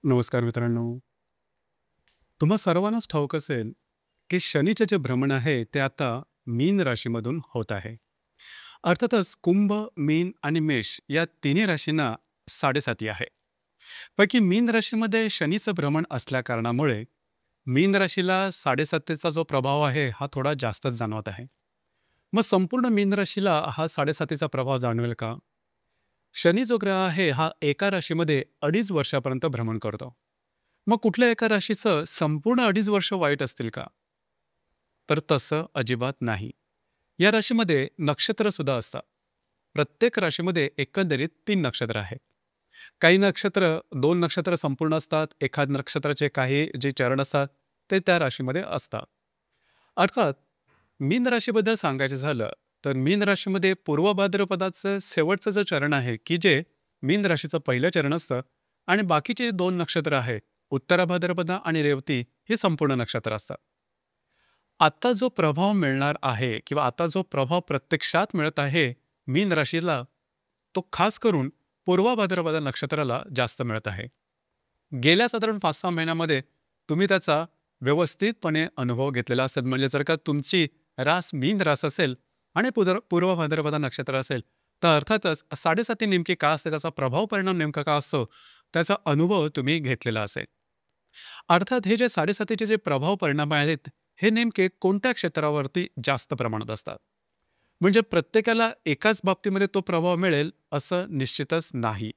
नमस्कार मित्रांनो. तुम्हा सर्वांनाच ठाऊक असेल, की शनीचे जे भ्रमण आहे ते आता मीन राशीमधून होत आहे. अर्थातच कुंभ, मीन आणि मेष या तिन्ही राशींना 7.5 आहे. पैकी मीन राशीमध्ये शनीचं भ्रमण असल्या कारणामुळे मीन राशीला 7.5चा जो प्रभाव आहे हा थोडा जास्तच जाणवत आहे. मग संपूर्ण मीन राशीला हा 7.5चा प्रभाव जाणवेल का? शनी जो ग्रह आहे हा एका राशीमध्ये 2.5 वर्षापर्यंत भ्रमण करतो. मग कुठल्या एका राशीचं संपूर्ण 2.5 वर्ष वाईट असतील का? तर तसं अजिबात नाही. या राशीमध्ये नक्षत्र सुद्धा असतात. प्रत्येक राशीमध्ये एकंदरीत 3 नक्षत्र आहेत. काही नक्षत्र 2 नक्षत्र संपूर्ण असतात. एखाद नक्षत्राचे काही जे चरण असतात ते त्या राशीमध्ये असतात. अर्थात मीन राशीबद्दल सांगायचं झालं तर मीन राशीमध्ये पूर्व भाद्रपदाचं शेवटचं जे चरण आहे की जे मीन राशीचं पहिलं चरण असतं आणि बाकीचे 2 नक्षत्र आहे उत्तरा भाद्रपदा आणि रेवती हे संपूर्ण नक्षत्र असतात. आता जो प्रभाव मिळणार आहे किंवा आता जो प्रभाव प्रत्यक्षात मिळत आहे मीन राशीला, तो खास करून पूर्व भाद्रपदा नक्षत्राला जास्त मिळत आहे. गेल्या साधारण 5-6 महिन्यामध्ये तुम्ही त्याचा व्यवस्थितपणे अनुभव घेतलेला असेल. म्हणजे जर का तुमची रास मीन रास असेल आणि पूर्व भाद्रपदा नक्षत्र असेल तर अर्थातच 7.5 नेमकी का असते, त्याचा प्रभाव परिणाम नेमका का असतो, त्याचा अनुभव तुम्ही घेतलेला असेल. अर्थात हे जे 7.5चे जे प्रभाव परिणाम आहेत हे नेमके कोणत्या क्षेत्रावरती जास्त प्रमाणात असतात. म्हणजे प्रत्येकाला एकाच बाबतीमध्ये तो प्रभाव मिळेल असं निश्चितच नाही.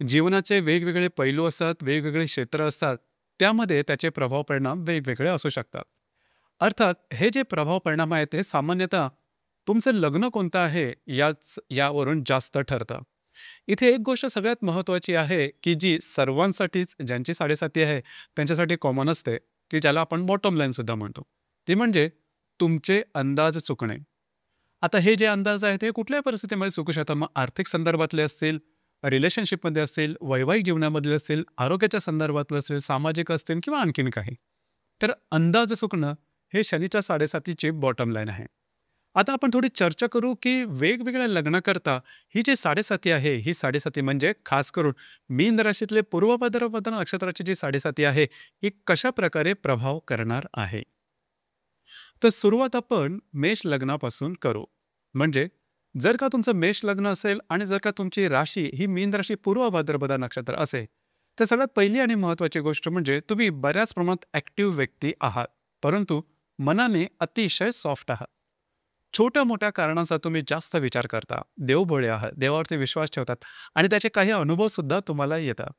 जीवनाचे वेगवेगळे पैलू असतात, वेगवेगळे क्षेत्र असतात, त्यामध्ये त्याचे प्रभाव परिणाम वेगवेगळे असू शकतात. अर्थात हे जे प्रभाव परिणाम आहेत हे सामान्यतः तुमचं लग्न कोणतं आहे यावरून जास्त ठरतं. इथे एक गोष्ट सगळ्यात महत्त्वाची आहे की जी सर्वांसाठीच, ज्यांची 7.5 आहे त्यांच्यासाठी कॉमन असते, की ज्याला आपण बॉटम लाईन सुद्धा म्हणतो. ती म्हणजे तुमचे अंदाज चुकणे. आता हे जे अंदाज आहेत हे कुठल्याही परिस्थितीमध्ये चुकू शकतात. मग आर्थिक संदर्भातले असतील, रिलेशनशिपमध्ये असतील, वैवाहिक जीवनामधले असतील, आरोग्याच्या संदर्भातले असतील, सामाजिक असतील किंवा आणखीन काही. तर अंदाज चुकणं हे शनीच्या 7.5ची बॉटम लाईन आहे. आता आपण थोडी चर्चा करू की वेगवेगळ्या लग्नाकरता ही जी 7.5 आहे, ही 7.5 म्हणजे खास करून मीन राशीतले पूर्व भाद्रपद नक्षत्राची जी 7.5 आहे ही कशा प्रकारे प्रभाव करणार आहे. तर सुरुवात आपण मेष लग्नापासून करू. म्हणजे जर का तुमचं मेष लग्न असेल आणि जर का तुमची राशी ही मीन राशी पूर्व भाद्रपदा नक्षत्र असेल तर सगळ्यात पहिली आणि महत्त्वाची गोष्ट म्हणजे तुम्ही बऱ्याच प्रमाणात ॲक्टिव्ह व्यक्ती आहात, परंतु मनाने अतिशय सॉफ्ट आहात. छोट्या मोठ्या कारणांचा तुम्ही जास्त विचार करता, देवभोळे आहात, देवावरती विश्वास ठेवतात आणि त्याचे काही अनुभव सुद्धा तुम्हाला येतात.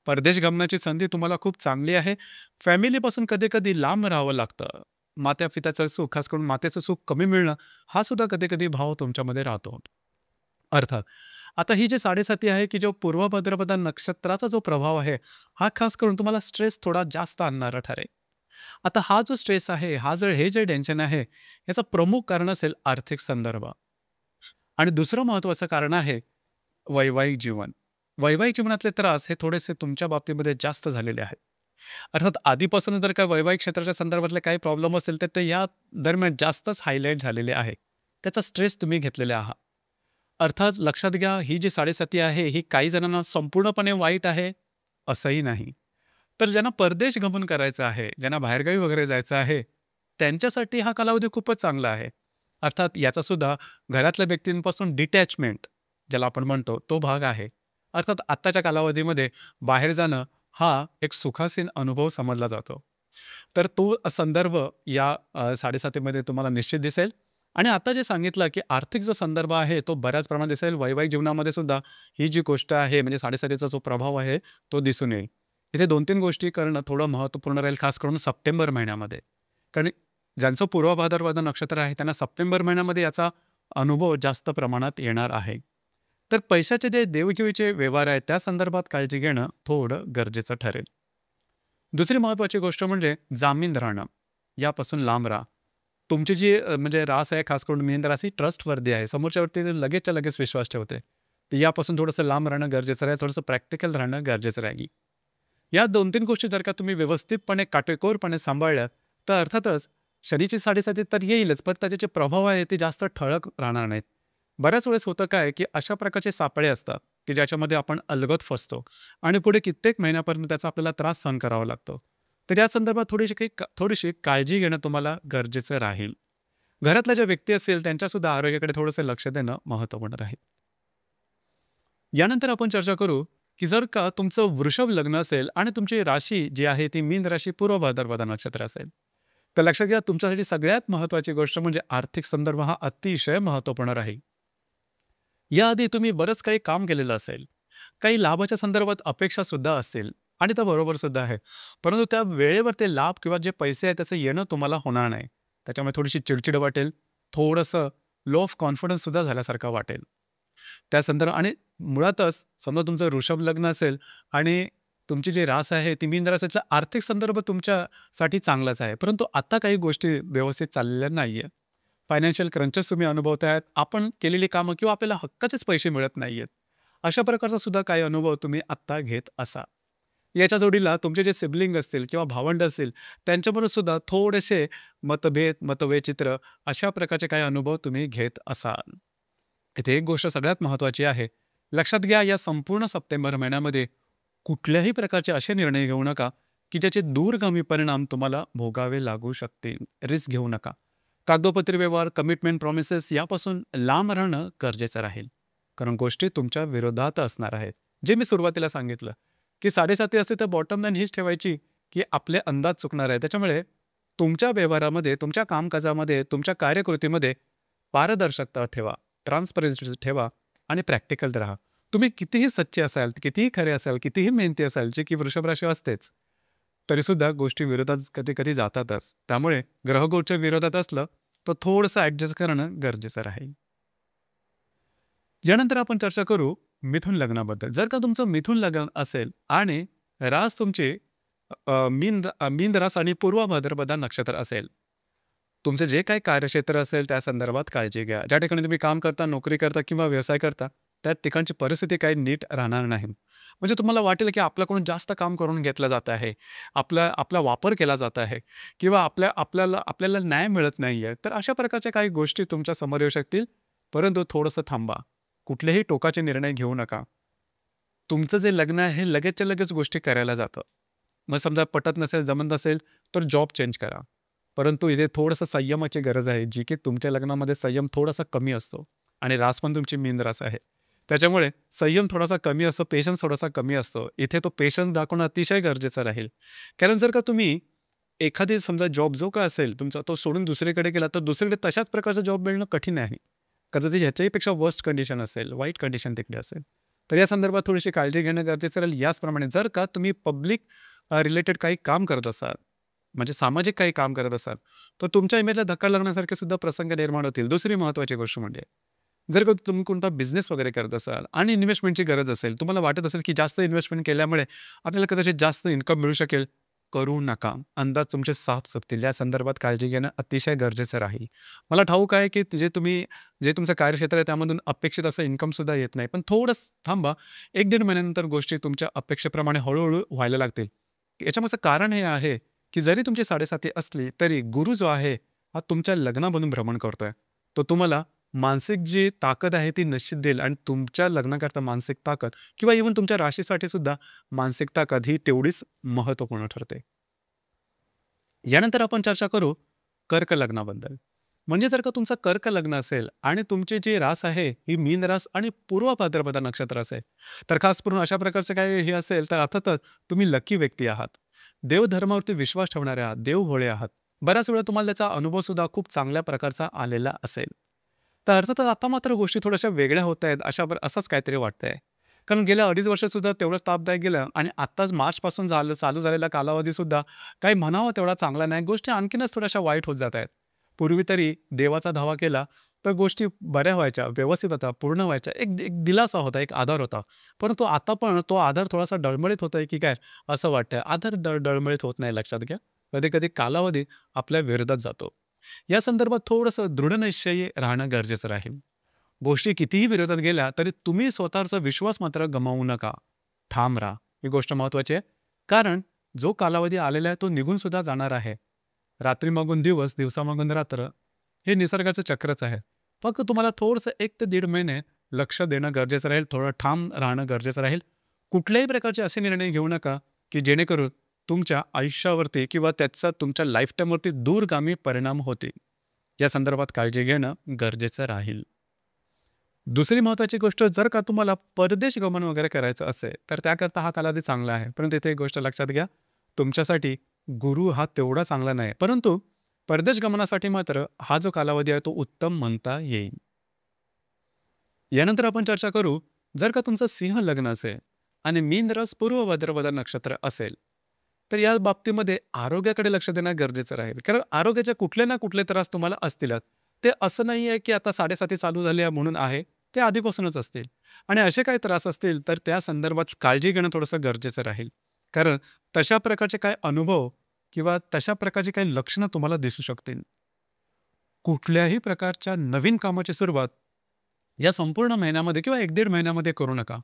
परदेश गमनाची संधी तुम्हाला खूप चांगली आहे. फॅमिलीपासून कधी कधी लांब राहावं लागतं. मात्या पित्याचं सुख, खास करून मातेचं सुख कमी मिळणं, हा सुद्धा कधी कधी भाव तुमच्यामध्ये राहतो. अर्थात आता ही जी 7.5 आहे की जो पूर्व भाद्रपदा नक्षत्राचा जो प्रभाव आहे हा खास करून तुम्हाला स्ट्रेस थोडा जास्त आणणारा ठरेल. आता हा जो स्ट्रेस आहे, हे जे टेन्शन आहे, याचं प्रमुख कारण असेल आर्थिक संदर्भ. आणि दुसरं महत्त्वाचं कारण आहे वैवाहिक जीवन. वैवाहिक जीवनातले त्रास हे थोडेसे तुमच्या बाबतीमध्ये जास्त झालेले आहेत. अर्थात आधीपासून जर का वैवाहिक क्षेत्राच्या संदर्भातले काही प्रॉब्लेम असेल तर ते या दरम्यान जास्तच हायलाईट झालेले आहे. त्याचा स्ट्रेस तुम्ही घेतलेला आहात. अर्थात लक्षात घ्या, ही जी 7.5 आहे ही काही जणांना संपूर्णपणे वाईट आहे असंही नाही. तर ज्यांना परदेश गमन करायचं आहे, ज्यांना बाहेरगावी वगैरे जायचं आहे, त्यांच्यासाठी हा कालावधी खूपच चांगला आहे. अर्थात याचा सुद्धा घरातल्या व्यक्तींपासून डिटॅचमेंट ज्याला आपण म्हणतो तो भाग आहे. अर्थात आत्ताच्या कालावधीमध्ये बाहेर जाणं हा एक सुखासीन अनुभव समजला जातो. तर तो संदर्भ या 7.5 तुम्हाला निश्चित दिसेल. आणि आता जे सांगितलं की आर्थिक जो संदर्भ आहे तो बऱ्याच प्रमाणात दिसेल. वैवाहिक जीवनामध्ये सुद्धा ही जी गोष्ट आहे म्हणजे 7.5चा जो प्रभाव आहे तो दिसून येईल. इथे 2-3 गोष्टी करणं थोडं महत्त्वपूर्ण राहील, खास करून सप्टेंबर महिन्यामध्ये. कारण ज्यांचं पूर्व भाद्रपद नक्षत्र आहे त्यांना सप्टेंबर महिन्यामध्ये याचा अनुभव जास्त प्रमाणात येणार आहे. तर पैशाचे जे देवघेवीचे व्यवहार आहेत त्या संदर्भात काळजी घेणं थोडं गरजेचं ठरेल. दुसरी महत्त्वाची गोष्ट म्हणजे जामीन राहणं, यापासून लांब राहा. तुमची जी म्हणजे रास आहे, खास करून मीन रास ही ट्रस्टवर्दी आहे, समोरच्यावरती लगेचच्या लगेच विश्वास ठेवते. तर यापासून थोडंसं लांब राहणं गरजेचं राहील, थोडंसं प्रॅक्टिकल राहणं गरजेचं राहील. या 2-3 गोष्टी जर का तुम्ही व्यवस्थितपणे काटेकोरपणे सांभाळल्या तर अर्थातच शनीची 7.5 तर येईलच, पण त्याचे जे प्रभाव आहे ते जास्त ठळक राहणार नाहीत. बऱ्याच वेळेस होतं काय की अशा प्रकारचे सापळे असतात की ज्याच्यामध्ये आपण अलगद फसतो आणि पुढे कित्येक महिन्यापर्यंत त्याचा आपल्याला त्रास सहन करावा लागतो. तर या संदर्भात थोडीशी काळजी घेणं तुम्हाला गरजेचं राहील. घरातल्या ज्या व्यक्ती असतील त्यांच्यासुद्धा आरोग्याकडे थोडंसं लक्ष देणं महत्त्वपूर्ण राहील. यानंतर आपण चर्चा करू, की जर का तुमचं वृषभ लग्न असेल आणि तुमची राशी जी आहे ती मीन राशी पूर्व भाद्रपद नक्षत्र असेल, तर लक्षात घ्या तुमच्यासाठी सगळ्यात महत्त्वाची गोष्ट म्हणजे आर्थिक संदर्भ हा अतिशय महत्त्वपूर्ण राहील. याआधी तुम्ही बरंच काही काम केलेलं असेल. काही लाभाच्या संदर्भात अपेक्षा सुद्धा असतील आणि त्या बरोबर सुद्धा आहे. परंतु त्या वेळेवर ते लाभ किंवा जे पैसे आहेत त्याचं येणं तुम्हाला होणार नाही. त्याच्यामुळे थोडीशी चिडचिड वाटेल, थोडंसं लो ऑफ कॉन्फिडन्स सुद्धा झाल्यासारखं वाटेल. त्या संदर्भ आणि मुळातच समजा तुमचं वृषभ लग्न असेल आणि तुमची जी रास आहे ती मीन रास असेल, आर्थिक संदर्भ तुमच्यासाठी चांगलाच आहे. परंतु आता काही गोष्टी व्यवस्थित चाललेल्या नाहीये. फायनान्शियल क्रंचेस तुम्ही अनुभवतायत. आपण केलेली कामं किंवा आपल्याला हक्काचेच पैसे मिळत नाहीयेत. अशा प्रकारचा सुद्धा काही अनुभव तुम्ही आत्ता घेत असा. याच्या जोडीला तुमचे जे सिबलिंग असतील किंवा भावंड असतील त्यांच्याबरोबर सुद्धा थोडेसे मतभेद, मतवैचित्र अशा प्रकारचे काही अनुभव तुम्ही घेत असाल. इथे एक गोष्ट सगळ्यात महत्त्वाची आहे. लक्षात घ्या या संपूर्ण सप्टेंबर महिन्यामध्ये कुठल्याही प्रकारचे असे निर्णय घेऊ नका, की ज्याचे दूरगामी परिणाम तुम्हाला भोगावे लागू शकतील. रिस्क घेऊ नका. कागदोपत्री व्यवहार, कमिटमेंट, प्रॉमिसेस यापासून लांब राहणं गरजेचं राहील. कारण गोष्टी तुमच्या विरोधात असणार आहेत. जे मी सुरुवातीला सांगितलं, की 7.5 असते तर बॉटम लाईन हीच ठेवायची, की आपले अंदाज चुकणार आहे. त्याच्यामुळे तुमच्या व्यवहारामध्ये, तुमच्या कामकाजामध्ये, तुमच्या कार्यकृतीमध्ये पारदर्शकता ठेवा, ट्रान्सपरन्सी ठेवा आणि प्रॅक्टिकल राहा. तुम्ही कितीही सच्चे असाल, कितीही खरे असाल, कितीही मेहनती असाल, जे की वृषभ राशी असतेच, तरीसुद्धा गोष्टी विरोधात कधी-कधी जातातच. त्यामुळे ग्रहगोचर विरोधात असलं, तर थोडंसं ॲडजस्ट करणं गरजेचं राहील. यानंतर आपण चर्चा करू मिथुन लग्नाबद्दल. जर का तुमचं मिथुन लग्न असेल आणि रास तुमची मीन रास आणि पूर्व भाद्रपद नक्षत्र असेल, तुमचे जे काही कार्यक्षेत्र असेल त्या संदर्भात काळजी घ्या. ज्या ठिकाणी तुम्ही काम करता, नोकरी करता किंवा व्यवसाय करता, त्या ठिकाणची परिस्थिती काही नीट राहणार नाही. म्हणजे तुम्हाला वाटेल की आपल्याकडून जास्त काम करून घेतलं जात आहे, आपला आपला वापर केला जात आहे किंवा आपल्याला न्याय मिळत नाही आहे. तर अशा प्रकारच्या काही गोष्टी तुमच्या समोर येऊ शकतील. परंतु थोडंसं थांबा. कुठलेही टोकाचे निर्णय घेऊ नका. तुमचं जे लग्न आहे हे लगेचच्या लगेच गोष्टी करायला जातं. मग समजा पटत नसेल, जमत नसेल तर जॉब चेंज करा. परंतु इथे थोडंसं संयमाची गरज आहे, जी की तुमच्या लग्नामध्ये संयम थोडासा कमी असतो आणि रास पण तुमची मीन रास आहे. त्याच्यामुळे संयम थोडासा कमी असतो, पेशन्स थोडासा कमी असतो. इथे तो पेशन्स दाखवणं अतिशय गरजेचं राहील. कारण जर का तुम्ही एखादी समजा जॉब जो काय असेल तुमचा तो सोडून दुसरीकडे गेला, तर दुसरीकडे तशाच प्रकारचा जॉब मिळणं कठीण आहे. कदाचित ह्याच्याहीपेक्षा वर्स्ट कंडिशन असेल, वाईट कंडिशन तिकडे असेल. तर या संदर्भात थोडीशी काळजी घेणं गरजेचं राहील. याचप्रमाणे जर का तुम्ही पब्लिक रिलेटेड काही काम करत असाल, म्हणजे सामाजिक काही काम करत असाल, तर तुमच्या इमेजला धक्का लागण्यासारखे सुद्धा प्रसंग निर्माण होतील. दुसरी महत्त्वाची गोष्ट म्हणजे जर का तुम्ही कोणता बिझनेस वगैरे करत असाल आणि इन्व्हेस्टमेंटची गरज असेल, तुम्हाला वाटत असेल की जास्त इन्व्हेस्टमेंट केल्यामुळे आपल्याला कदाचित जास्त इन्कम मिळू शकेल, करू नका. अंदाज तुमचे साफ चुकतील. या संदर्भात काळजी घेणं अतिशय गरजेचं राहील. मला ठाऊक आहे की जे तुमचं कार्यक्षेत्र आहे त्यामधून अपेक्षित असं इन्कम सुद्धा येत नाही. पण थोडंसं थांबा. 1-1.5 महिन्यानंतर गोष्टी तुमच्या अपेक्षेप्रमाणे हळू व्हायला लागतील. याच्यामागचं कारण हे आहे की जरी तुमची 7.5 असली तरी गुरु जो आहे हा तुमच्या लग्नामधून भ्रमण करतोय. तो तुम्हाला मानसिक जी ताकद आहे ती निश्चित देईल आणि तुमच्या लग्नाकरता मानसिक ताकद किंवा इव्हन तुमच्या राशीसाठी सुद्धा मानसिक ताकद ही तेवढीच महत्त्वपूर्ण ठरते. यानंतर आपण चर्चा करू कर्क लग्नाबद्दल. म्हणजे जर का तुमचं कर्क लग्न असेल आणि तुमची जी रास आहे ही मीन रास आणि पूर्व भाद्रपद नक्षत्र असेल, तर खास करून अशा प्रकारचे काही हे असेल तर अर्थातच तुम्ही लकी व्यक्ती आहात. देवधर्मावरती विश्वास ठेवणारे आहात, देवभोळे आहात. बऱ्याच वेळा तुम्हाला त्याचा अनुभव सुद्धा खूप चांगल्या प्रकारचा आलेला असेल. तर अर्थातच आता मात्र गोष्टी थोड्याशा वेगळ्या होत आहेत असंच काहीतरी वाटतंय. कारण गेल्या 2.5 वर्षात तेवढंच तापदायक गेलं आणि आत्ताच मार्चपासून चालू झालेला कालावधी सुद्धा काही म्हणावा तेवढा चांगला नाही. गोष्टी आणखीनच थोड्याशा वाईट होत जात आहेत. पूर्वी तरी देवाचा धावा केला तर गोष्टी बऱ्या व्हायच्या, व्यवस्थित होत्या, पूर्ण व्हायच्या. एक एक दिलासा होता, एक आधार होता. परंतु आता पण तो आधार थोडासा डळमळीत होतोय की काय असं वाटतंय. आधार डळमळीत होत नाही लक्षात घ्या. कधी-कधी कालावधी आपल्या विरोधात जातो. या संदर्भात थोडंसं दृढनिश्चयी राहणं गरजेचं राहील. गोष्टी कितीही विरोधात गेल्या तरी तुम्ही स्वतःचा विश्वास मात्र गमावू नका. ठाम राहा. ही गोष्ट महत्त्वाची आहे. कारण जो कालावधी आलेला आहे तो निघून सुद्धा जाणार आहे. रात्री मागून दिवस, दिवसामागून रात्र हे निसर्गाचं चक्रच आहे. फक्त तुम्हाला थोडंसं 1 ते 1.5 महिने लक्ष देणं गरजेचं राहील, थोडं ठाम राहणं गरजेचं राहील. कुठल्याही प्रकारचे असे निर्णय घेऊ नका, की जेणेकरून तुमच्या आयुष्यावरती किंवा त्याचा तुमच्या लाईफटाईमवरती दूरगामी परिणाम होतील. या संदर्भात काळजी घेणं गरजेचं राहील. दुसरी महत्त्वाची गोष्ट, जर का तुम्हाला परदेश गमन वगैरे करायचं असेल, तर त्याकरता हा कालावधी चांगला आहे. परंतु इथे एक गोष्ट लक्षात घ्या, तुमच्यासाठी गुरु हा तेवढा चांगला नाही. परंतु परदेश गमनासाठी मात्र हा जो कालावधी आहे तो उत्तम म्हणता येईल. यानंतर आपण चर्चा करू, जर का तुमचं सिंह लग्न असेल आणि मीन रास पूर्व भाद्रपद नक्षत्र असेल, तर या बाबतीमध्ये आरोग्याकडे लक्ष देणं गरजेचं राहील. कारण आरोग्याचे कुठले ना कुठले त्रास तुम्हाला असतीलच. ते असं नाही आहे की आता 7:30 चालू झाली आहे म्हणून आहे, ते आधीपासूनच असतील. आणि असे काही त्रास असतील तर त्या संदर्भात काळजी घेणं थोडंसं गरजेचं राहील. कारण तशा प्रकारचे काही अनुभव किंवा तशा प्रकारची काही लक्षणं तुम्हाला दिसू शकतील. कुठल्याही प्रकारच्या नवीन कामाची सुरुवात या संपूर्ण महिन्यामध्ये किंवा 1-1.5 महिन्यामध्ये करू नका.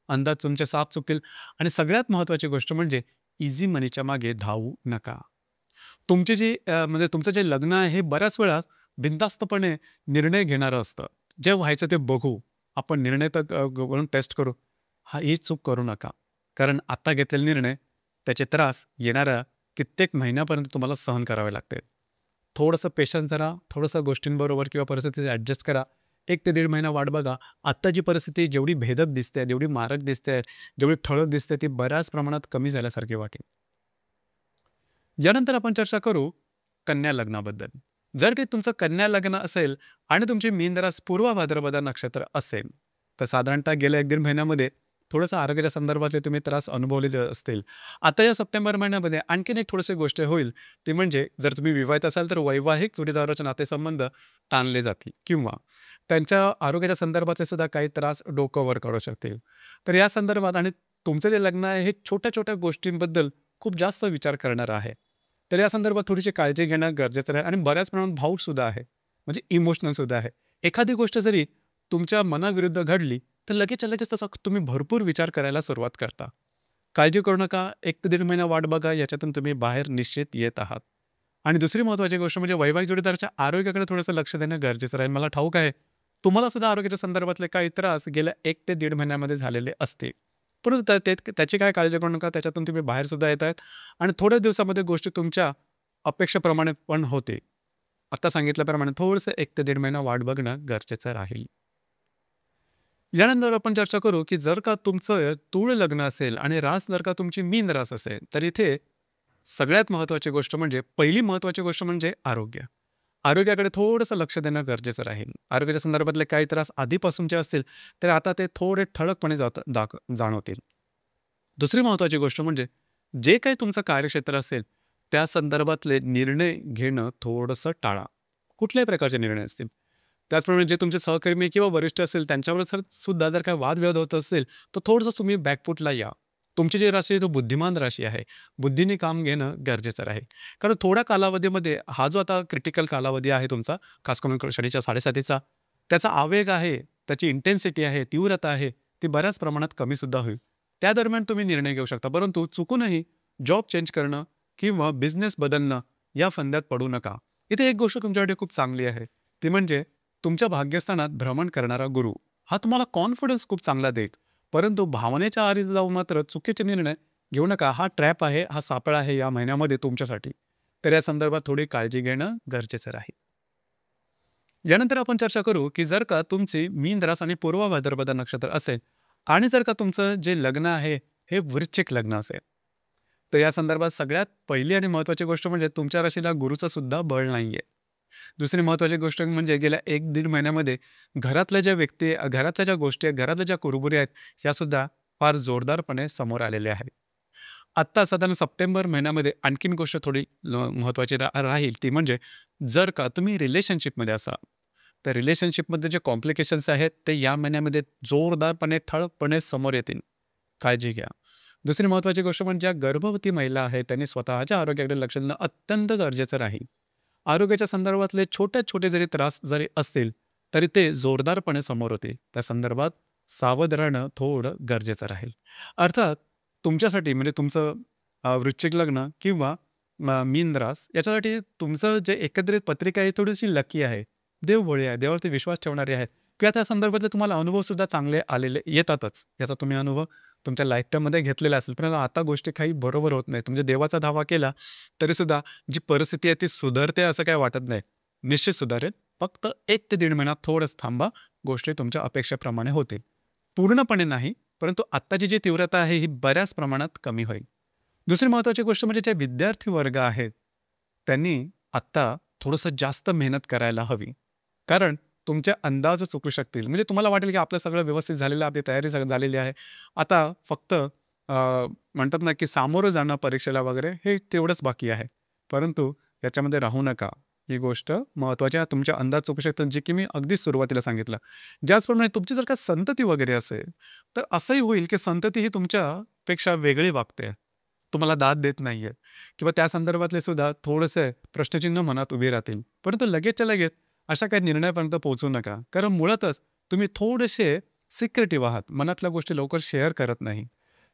अंदाज तुमचे साफ चुकतील. आणि सगळ्यात महत्त्वाची गोष्ट म्हणजे इझी मनीच्या मागे धावू नका. तुमची जी म्हणजे तुमचं जे लग्न आहे हे बऱ्याच वेळा बिनधास्तपणे निर्णय घेणारं असतं. जे व्हायचं ते बघू, आपण निर्णय तर वरून टेस्ट करू. ही चूक करू नका. कारण आता घेतलेले निर्णय त्याचे त्रास येणाऱ्या कित्येक महिन्यापर्यंत तुम्हाला सहन करावे लागतील. थोडंसं पेशन्स धरा, थोडंसं गोष्टींबरोबर किंवा परिस्थितीचे ॲडजस्ट करा. 1 ते 1.5 महिना वाट बघा. आत्ता जी परिस्थिती जेवढी भेदक दिसते, जेवढी मारक दिसते, जेवढी ठळक दिसते, ती बऱ्याच प्रमाणात कमी झाल्यासारखी वाटेल. यानंतर आपण चर्चा करू कन्या लग्नाबद्दल. जर काही तुमचं कन्या लग्न असेल आणि तुमची मीन रास पूर्व भाद्रपद नक्षत्र असेल, तर साधारणतः गेल्या 1-1.5 महिन्यामध्ये थोडंसं आरोग्याच्या संदर्भातले तुम्ही त्रास अनुभवलेले असतील. आता या सप्टेंबर महिन्यामध्ये आणखीन एक थोडीशी गोष्ट होईल, ती म्हणजे जर तुम्ही विवाहित असाल तर वैवाहिक जोडीदाराचे नातेसंबंध ताणले जातील किंवा त्यांच्या आरोग्याच्या संदर्भातले सुद्धा काही त्रास डोकं वर करू शकतील. तर या संदर्भात आणि तुमचं जे लग्न आहे हे छोट्या-छोट्या गोष्टींबद्दल खूप जास्त विचार करणारं आहे. तर या संदर्भात थोडीशी काळजी घेणं गरजेचं आहे. आणि बऱ्याच प्रमाणात भावुकसुद्धा आहे, म्हणजे इमोशनलसुद्धा आहे. एखादी गोष्ट जरी तुमच्या मनाविरुद्ध घडली, तर लगेचच्या लगेच तसा तुम्ही भरपूर विचार करायला सुरुवात करता. काळजी करू नका, 1 ते 1.5 महिना वाट बघा, याच्यातून तुम्ही बाहेर निश्चित येत आहात. आणि दुसरी महत्त्वाची गोष्ट म्हणजे वैवाहिक जोडीदाराच्या आरोग्याकडे थोडंसं लक्ष देणं गरजेचं राहील. मला ठाऊक आहे, तुम्हाला सुद्धा आरोग्याच्या संदर्भातले काही त्रास गेल्या 1 ते 1.5 महिन्यामध्ये झालेले असते. परंतु त्याची काय काळजी करू नका, त्याच्यातून तुम्ही बाहेर सुद्धा येत आहेत आणि थोड्या दिवसामध्ये गोष्टी तुमच्या अपेक्षेप्रमाणे पण होते. आता सांगितल्याप्रमाणे थोडंसं 1 ते 1.5 महिना वाट बघणं गरजेचं राहील. यानंतर आपण चर्चा करू, की जर का तुमचं तूळ लग्न असेल आणि रास जर का तुमची मीन रास असेल, तर इथे सगळ्यात महत्त्वाची गोष्ट म्हणजे पहिली महत्त्वाची गोष्ट म्हणजे आरोग्य. आरोग्याकडे थोडंसं लक्ष देणं गरजेचं राहील. आरोग्याच्या संदर्भातले काही त्रास आधीपासूनचे असतील, तर आता ते थोडे ठळकपणे जाणवतील. दुसरी महत्त्वाची गोष्ट म्हणजे जे काही तुमचं कार्यक्षेत्र असेल, त्या संदर्भातले निर्णय घेणं थोडंसं टाळा. कुठल्याही प्रकारचे निर्णय असतील. त्याचप्रमाणे जे तुमचे सहकर्मी किंवा वरिष्ठ असेल त्यांच्यावर सुद्धा जर काही वादविवाद होत असेल, तर थोडंसं तुम्ही बॅकफूटला या. तुमची जी राशी आहे तो बुद्धिमान राशी आहे. बुद्धीने काम घेणं गरजेचं राहील. कारण थोड्या कालावधीमध्ये हा जो आता क्रिटिकल कालावधी आहे तुमचा, खास करून शनीच्या 7:30चा, त्याचा आवेग आहे, त्याची इंटेन्सिटी आहे, तीव्रता आहे, ती बऱ्याच प्रमाणात कमीसुद्धा होईल. त्या दरम्यान तुम्ही निर्णय घेऊ शकता. परंतु चुकूनही जॉब चेंज करणं किंवा बिझनेस बदलणं या फंद्यात पडू नका. इथे एक गोष्ट तुमच्यासाठी खूप चांगली आहे, ती म्हणजे तुमच्या भाग्यस्थानात भ्रमण करणारा गुरु. हा तुम्हाला कॉन्फिडन्स खूप चांगला देईल. परंतु भावनेच्या आहारी जाऊन मात्र चुकीचे निर्णय घेऊ नका. हा ट्रॅप आहे, हा सापळा आहे या महिन्यामध्ये तुमच्यासाठी. तर या संदर्भात थोडी काळजी घेणं गरजेचं राहील. यानंतर आपण चर्चा करू, की जर का तुमची मीन रास आणि पूर्व भाद्रपद नक्षत्र असेल आणि जर का तुमचं जे लग्न आहे हे वृश्चिक लग्न असेल, तर या संदर्भात सगळ्यात पहिली आणि महत्त्वाची गोष्ट म्हणजे तुमच्या राशीला गुरुचं सुद्धा बळ नाहीये. दुसरी महत्त्वाची गोष्ट म्हणजे गेल्या 1-1.5 महिन्यामध्ये घरातल्या ज्या व्यक्ती, घरातल्या ज्या गोष्टी आहेत, घरातल्या ज्या कुरबुरी आहेत, ह्यासुद्धा फार जोरदारपणे समोर आलेल्या आहेत. आत्ता साधारण सप्टेंबर महिन्यामध्ये आणखीन गोष्ट थोडी महत्त्वाची राहील, ती म्हणजे जर का तुम्ही रिलेशनशिपमध्ये असाल, तर रिलेशनशिपमध्ये जे कॉम्प्लिकेशन्स आहेत ते या महिन्यामध्ये जोरदारपणे ठळकपणे समोर येतील. काळजी घ्या. दुसरी महत्त्वाची गोष्ट म्हणजे ज्या गर्भवती महिला आहेत त्यांनी स्वतःच्या आरोग्याकडे लक्ष देणं अत्यंत गरजेचं राहील. आरोग्याच्या संदर्भातले छोटे-छोटे जरी त्रास जरी असतील, तरी ते जोरदारपणे समोर होते. त्या संदर्भात सावध राहणं थोडं गरजेचं राहील. अर्थात तुमच्यासाठी म्हणजे तुमचं वृश्चिक लग्न किंवा मीन रास याच्यासाठी तुमचं जे एकत्रित पत्रिका आहे थोडीशी लकी आहे. देव भोळे आहे, देवावरती विश्वास ठेवणारे आहेत. किंवा त्या संदर्भातले तुम्हाला अनुभवसुद्धा चांगले आलेले येतातच. याचा तुम्ही अनुभव तुमच्या लाईफटाईममध्ये घेतलेला असेल. पण आता गोष्टी काही बरोबर होत नाहीत. म्हणजे देवाचा धावा केला तरीसुद्धा जी परिस्थिती आहे ती सुधारते असं काही वाटत नाही. निश्चित सुधारेल. फक्त 1 ते 1.5 महिना थोडंसं थांबा. गोष्टी तुमच्या अपेक्षेप्रमाणे होतील. पूर्णपणे नाही, परंतु आत्ताची जी तीव्रता आहे ही बऱ्याच प्रमाणात कमी होईल. दुसरी महत्त्वाची गोष्ट म्हणजे जे विद्यार्थी वर्ग आहेत, त्यांनी आत्ता थोडंसं जास्त मेहनत करायला हवी. कारण तुमचे अंदाज चुकू शकतील. म्हणजे तुम्हाला वाटेल की आपलं सगळं व्यवस्थित झालेलं आहे, आपली तयारी झालेली आहे. आता फक्त म्हणतात ना की सामोरं जाणं परीक्षेला वगैरे हे तेवढंच बाकी आहे. परंतु याच्यामध्ये राहू नका. ही गोष्ट महत्त्वाची आहे. तुमचे अंदाज चुकू शकतात, जे की मी अगदी सुरुवातीला सांगितलं. ज्याचप्रमाणे तुमची जर का संतती वगैरे असेल, तर असंही होईल की संतती ही तुमच्यापेक्षा वेगळी वागते. तुम्हाला दाद देत नाहीये किंवा त्या संदर्भातले सुद्धा थोडेसे प्रश्नचिन्ह मनात उभे राहतील. परंतु लगेचच्या लगेच अशा काही निर्णयापर्यंत पोहोचू नका. कारण मुळातच तुम्ही थोडेसे सिक्रेटिव्ह आहात. मनातल्या गोष्टी लवकर शेअर करत नाही.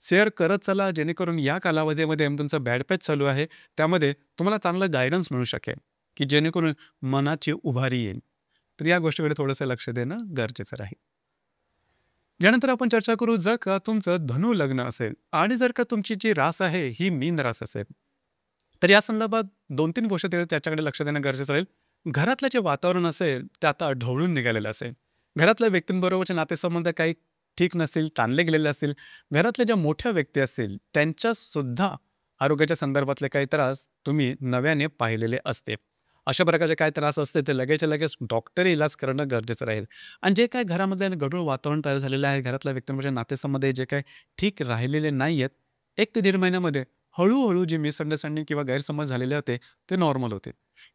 शेअर करत चला, जेणेकरून या कालावधीमध्ये तुमचा बॅड पॅच चालू आहे, त्यामध्ये तुम्हाला चांगलं गाईडन्स मिळू शकेल, की जेणेकरून मनाची उभारी येईल. तर या गोष्टीकडे थोडंसं लक्ष देणं गरजेचं राहील. यानंतर आपण चर्चा करू, जर का तुमचं धनु लग्न असेल आणि जर का तुमची जी रास आहे ही मीन रास असेल, तर या संदर्भात 2-3 गोष्टी त्याच्याकडे लक्ष देणं गरजेचं राहील. घरातलं जे वातावरण असेल ते आता ढवळून निघालेलं असेल. घरातल्या व्यक्तींबरोबरचे नातेसंबंध काही ठीक नसतील, ताणले गेलेले असतील. घरातल्या ज्या मोठ्या व्यक्ती असतील त्यांच्यासुद्धा आरोग्याच्या संदर्भातले काही त्रास तुम्ही नव्याने पाहिलेले असते. अशा प्रकारचे काय त्रास असते ते लगेचच्या लगेच डॉक्टरी इलाज करणं गरजेचं राहील. आणि जे काही घरामध्ये गढूळ वातावरण तयार झालेलं आहे, घरातल्या व्यक्तींच्या नातेसंबंध जे काही ठीक राहिलेले नाही आहेत, 1 ते 1.5 महिन्यामध्ये हळू-हळू जे मिसअंडरस्टँडिंग किंवा गैरसमज झालेले होते ते नॉर्मल होते.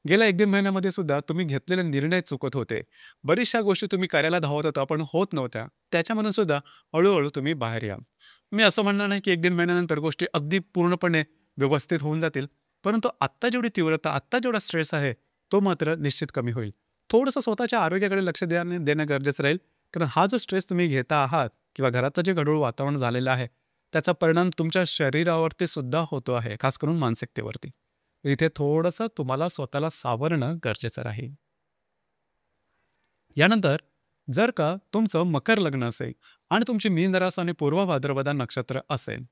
गेल्या 1-1.5 महिन्यामध्ये सुद्धा तुम्ही घेतलेले निर्णय चुकत होते. बऱ्याचशा गोष्टी तुम्ही करायला धावत होता पण होत नव्हत्या. त्याच्यामधून सुद्धा हळू तुम्ही बाहेर या. मी असं म्हणणार नाही की 1-1.5 महिन्यानंतर गोष्टी अगदी पूर्णपणे व्यवस्थित होऊन जातील. परंतु आत्ता जेवढी तीव्रता, आत्ता जेवढा स्ट्रेस आहे, तो मात्र निश्चित कमी होईल. थोडंसं स्वतःच्या आरोग्याकडे लक्ष देणं गरजेचं राहील. कारण हा जो स्ट्रेस तुम्ही घेता आहात किंवा घराचं जे गढूळ वातावरण झालेलं आहे, त्याचा परिणाम तुमच्या शरीरावरती सुद्धा होतो आहे, खास करून मानसिकतेवरती. इथे थोडंसं तुम्हाला स्वतःला सावरणं गरजेचं राहील. यानंतर जर का तुमचं मकर लग्न असेल आणि तुमची मीन रास आणि पूर्व भाद्रपदा नक्षत्र असेल,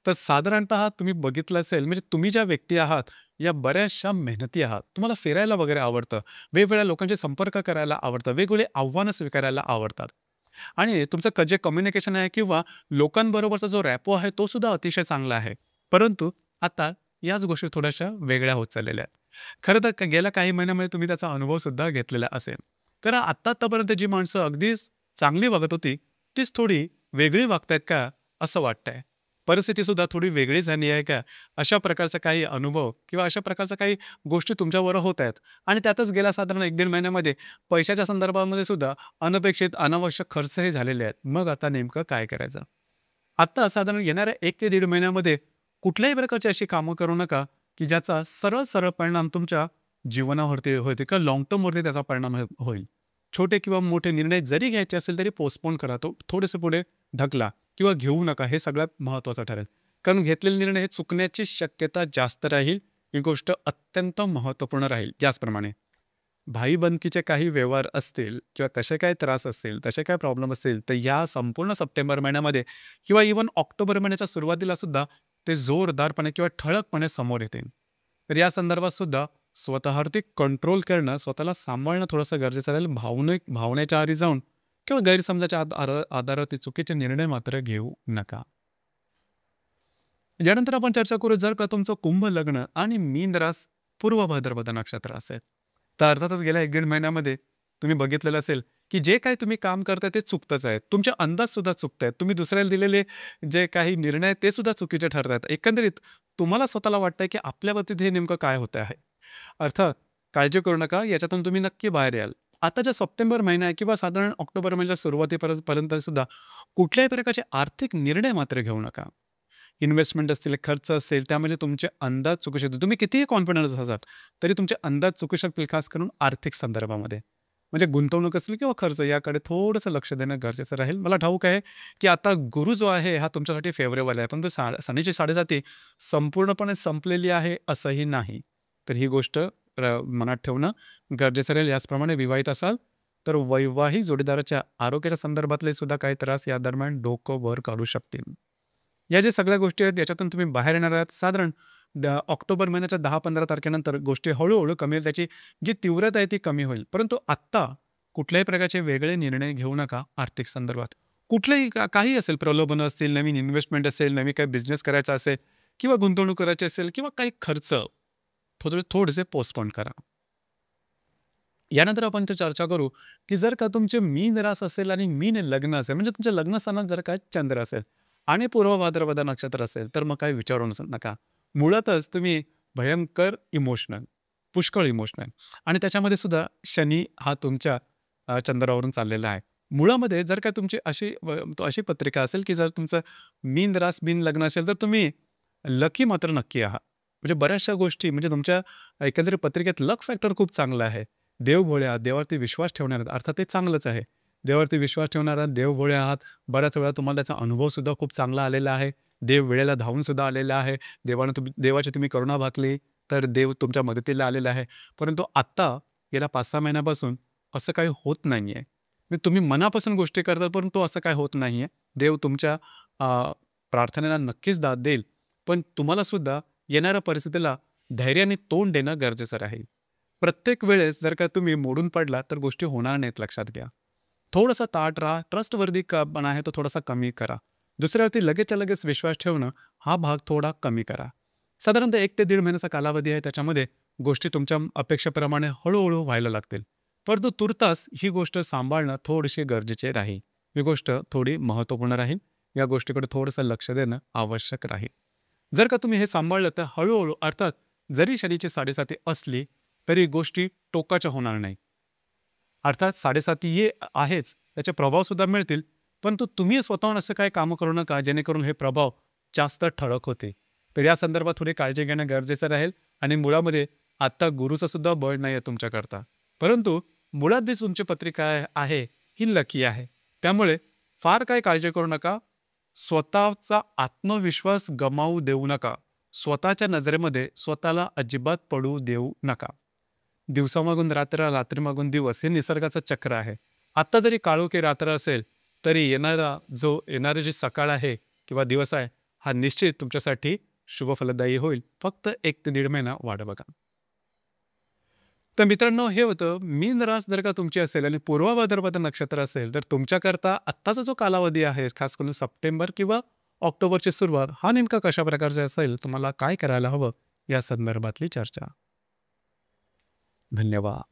तर साधारणतः तुम्ही बघितलं असेल, म्हणजे तुम्ही ज्या व्यक्ती आहात या बऱ्याचशा मेहनती आहात. तुम्हाला फिरायला वगैरे आवडतं, वेगवेगळ्या लोकांशी संपर्क करायला आवडतं, वेगवेगळे आव्हानं स्वीकारायला आवडतात आणि तुमचं जे कम्युनिकेशन आहे किंवा लोकांबरोबरचा जो रॅपो आहे तो सुद्धा अतिशय चांगला आहे. परंतु आता याच गोष्टी थोड्याशा वेगळ्या होत चाललेल्या आहेत. खरं तर गेल्या काही महिन्यामध्ये तुम्ही त्याचा अनुभव सुद्धा घेतलेला असेल. कारण आत्तापर्यंत जी माणसं अगदीच चांगली वागत होती, तीच थोडी वेगळी वागतायत का असं वाटतंय. परिस्थितीसुद्धा थोडी वेगळी झाली आहे का? अशा प्रकारचा काही अनुभव किंवा अशा प्रकारच्या काही गोष्टी तुमच्याबरोबर होत आहेत आणि त्यातच गेल्या साधारण 1-1.5 महिन्यामध्ये पैशाच्या संदर्भामध्ये सुद्धा अनपेक्षित, अनावश्यक खर्चही झालेले आहेत. मग आता नेमकं काय करायचं? आत्ता साधारण येणाऱ्या 1 ते 1.5 महिन्यामध्ये कुठल्याही प्रकारची अशी कामं करू नका, की ज्याचा सरळ-सरळ परिणाम तुमच्या जीवनावरती होते किंवा लाँग टर्मवरती त्याचा परिणाम होईल. छोटे किंवा मोठे निर्णय जरी घ्यायचे असेल तरी पोस्टपोन करा. तो थोडेसे पुढे ढकला किंवा घेऊ नका. हे सगळ्यात महत्त्वाचं ठरेल. कारण घेतलेले निर्णय हे चुकण्याची शक्यता जास्त राहील. ही गोष्ट अत्यंत महत्त्वपूर्ण राहील. याचप्रमाणे भाईबंदकीचे काही व्यवहार असतील किंवा तसे काही त्रास असतील, तसे काही प्रॉब्लेम असतील, तर या संपूर्ण सप्टेंबर महिन्यामध्ये किंवा इव्हन ऑक्टोबर महिन्याच्या सुरुवातीला सुद्धा ते जोरदारपणे किंवा ठळकपणे समोर येतील. तर या संदर्भात सुद्धा स्वतःवरती कंट्रोल करणं, स्वतःला सांभाळणं थोडंसं गरजेचं राहील. भावनेच्या आहारी जाऊन किंवा गैरसमजाच्या आधारावरती चुकीचे निर्णय मात्र घेऊ नका. यानंतर आपण चर्चा करू, जर का तुमचं कुंभ लग्न आणि मीन रास पूर्व भाद्रपद नक्षत्र असेल, तर अर्थातच गेल्या 1-1.5 महिन्यामध्ये तुम्ही बघितलेलं असेल की जे काही तुम्ही काम करताय ते चुकतंच आहे. तुमचे अंदाज सुद्धा चुकतायत. तुम्ही दुसऱ्याला दिलेले जे काही निर्णय आहेत ते सुद्धा चुकीचे ठरत आहेत. एकंदरीत तुम्हाला स्वतःला वाटतंय की आपल्या बाबतीत हे नेमकं काय होत आहे. अर्थात काळजी करू नका, याच्यातून तुम्ही नक्की बाहेर याल. आता जे सप्टेंबर महिना आहे किंवा साधारण ऑक्टोबर महिन्याच्या सुरुवातीपर्यंत सुद्धा कुठल्याही प्रकारचे आर्थिक निर्णय मात्र घेऊ नका. इन्व्हेस्टमेंट असतील, खर्च असेल, त्यामध्ये तुमचे अंदाज चुकू शकतात. तुम्ही कितीही कॉन्फिडन्स असाल तरी तुमचे अंदाज चुकू शकतील, खास करून आर्थिक संदर्भामध्ये. म्हणजे गुंतवणूक असेल किंवा खर्च याकडे थोडंसं लक्ष देणं गरजेचं राहील. मला ठाऊक आहे की आता गुरु जो आहे हा तुमच्यासाठी फेवरेबल आहे, पण शनीची साडेसाती संपूर्णपणे संपलेली आहे असंही नाही. तर ही गोष्ट मनात ठेवणं गरजेचं राहील. याचप्रमाणे विवाहित असाल तर वैवाहिक जोडीदाराच्या आरोग्याच्या संदर्भातले सुद्धा काही त्रास या दरम्यान डोकं वर काढू शकतील. या ज्या सगळ्या गोष्टी आहेत याच्यातून तुम्ही बाहेर येणार आहात. साधारण ऑक्टोबर महिन्याच्या 10-15 तारखेनंतर गोष्टी हळू कमी होईल. त्याची जी तीव्रता आहे ती कमी होईल. परंतु आत्ता कुठल्याही प्रकारचे वेगळे निर्णय घेऊ नका आर्थिक संदर्भात. कुठलेही काही असेल, प्रलोभनं असतील, नवीन इन्व्हेस्टमेंट असेल, नवीन काही बिझनेस करायचा असेल किंवा गुंतवणूक करायची असेल किंवा काही खर्च थोडेसे पोस्टपोन करा. यानंतर आपण ते चर्चा करू, की जर का तुमचे मीन रास असेल आणि मीन लग्न असेल, म्हणजे तुमच्या लग्न स्थानात जर का चंद्र असेल आणि पूर्व भाद्रपद नक्षत्र असेल, तर मग काही विचारूच नका. मुळातच तुम्ही भयंकर इमोशनल, पुष्कळ इमोशनल आणि त्याच्यामध्ये सुद्धा शनी हा तुमच्या चंद्रावरून चाललेला आहे. मुळामध्ये जर का तुमची अशी पत्रिका असेल, की जर तुमचं मीन रास, मीन लग्न असेल, तर तुम्ही लकी मात्र नक्की आहात. म्हणजे बऱ्याचशा गोष्टी म्हणजे तुमच्या एकंदरीत पत्रिकेत लक फॅक्टर खूप चांगला आहे. देव भोळे आहात, देवावरती विश्वास ठेवणार आहात. अर्थात ते चांगलंच आहे. देवावरती विश्वास ठेवणार आहात, देव भोळे आहात. बऱ्याच वेळा तुम्हाला त्याचा अनुभवसुद्धा खूप चांगला आलेला आहे. देव वेळेला धावून सुद्धा आलेला आहे. देवाची तुम्ही करुणा भाकली, तर देव तुमच्या मदतीला आलेला आहे. परंतु आत्ता गेल्या 5-6 महिन्यापासून असं काही होत नाहीये. म्हणजे तुम्ही मनापासून गोष्टी करता, परंतु असं काही होत नाहीये. देव तुमच्या प्रार्थनेला नक्कीच दाद देईल. पण तुम्हाला सुद्धा येणाऱ्या परिस्थितीला धैर्याने तोंड देणं गरजेचं राहील. प्रत्येक वेळेस जर का तुम्ही मोडून पडला तर गोष्टी होणार नाहीत, लक्षात घ्या. थोडासा ताठ राहा, ट्रस्टवर्दी पण आहे तो थोडासा कमी करा. दुसऱ्यावरती लगेचच्या लगेच विश्वास ठेवणं हा भाग थोडा कमी करा. साधारणतः 1 ते 1.5 महिन्याचा कालावधी आहे. त्याच्यामध्ये गोष्टी तुमच्या अपेक्षेप्रमाणे हळूहळू व्हायला लागतील. परंतु तुर्तास ही गोष्ट सांभाळणं थोडीशी गरजेचे राहील. ही गोष्ट थोडी महत्त्वपूर्ण राहील. या गोष्टीकडे थोडंसं लक्ष देणं आवश्यक राहील. जर का तुम्ही हे सांभाळलं तर हळूहळू, अर्थात जरी शनीची 7.5 असली तरी गोष्टी टोकाच्या होणार नाही. अर्थात 7.5 ये आहेच, त्याचे प्रभावसुद्धा मिळतील. परंतु तुम्ही स्वतःहून असं काही कामं करू नका जेणेकरून हे प्रभाव जास्त ठळक होते. तर या संदर्भात थोडी काळजी घेणं गरजेचं राहील. आणि मुळामध्ये आत्ता गुरुचं सुद्धा बळ नाही आहे तुमच्याकरता. परंतु मुळात जी तुमची पत्रिका आहे ही लकी आहे. त्यामुळे फार काही काळजी करू नका. स्वतःचा आत्मविश्वास गमावू देऊ नका. स्वतःच्या नजरेमध्ये स्वतःला अजिबात पडू देऊ नका. दिवसामागून रात्र, रात्रीमागून दिवस हे निसर्गाचं चक्र आहे. आत्ता जरी काळोखी रात्र असेल तरी येणारी जी सकाळ आहे किंवा दिवस आहे हा निश्चित तुमच्यासाठी शुभफलदायी होईल. फक्त 1 ते 1.5 महिना वाट बघा. तर मित्रांनो, हे होतं मीन रास जर का तुमची असेल आणि पूर्व भाद्रपद नक्षत्र असेल तर तुमच्याकरता आत्ताचा जो कालावधी आहे, खास करून सप्टेंबर किंवा ऑक्टोबरची सुरुवात हा नेमका कशा प्रकारचा असेल, तुम्हाला काय करायला हवं या संदर्भातली चर्चा. धन्यवाद.